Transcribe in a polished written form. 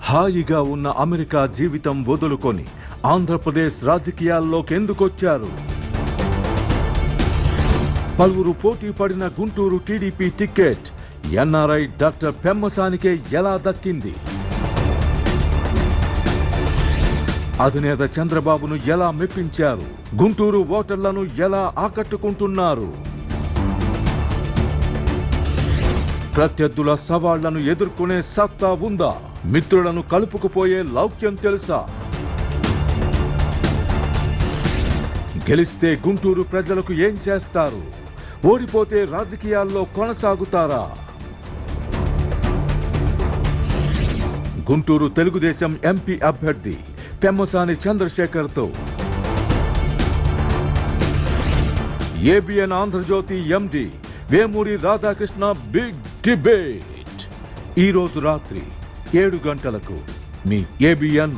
హాయిగా ఉన్న అమెరికా జీవితం వదులుకొని ఆంధ్రప్రదేశ్ రాజకీయాల్లోకి ఎందుకొచ్చారు? పలువురు పోటీ పడిన Guntur TDP ticket NRI doctor పెమ్మసానికే ఎలా దక్కింది? అధినేత చంద్రబాబును ఎలా మెప్పించారు? గుంటూరు ఓటర్లను ఎలా ఆకట్టుకుంటున్నారు? ప్రత్యర్థుల సవాళ్లను ఎదుర్కొనే సత్తా ఉందా? మిత్రులను కలుపుకుపోయే లౌక్యం తెలుసా? గెలిస్తే గుంటూరు ప్రజలకు ఏం చేస్తారు? ఓడిపోతే రాజకీయాల్లో కొనసాగుతారా? గుంటూరు తెలుగుదేశం ఎంపీ అభ్యర్థి పెమ్మసాని చంద్రశేఖర్తో ఏబిఎన్ ఆంధ్రజ్యోతి ఎండి వేమూరి రాధాకృష్ణ బిగ్ డిబేట్ ఈరోజు రాత్రి 7 గంటలకు మీ ఏబిఎన్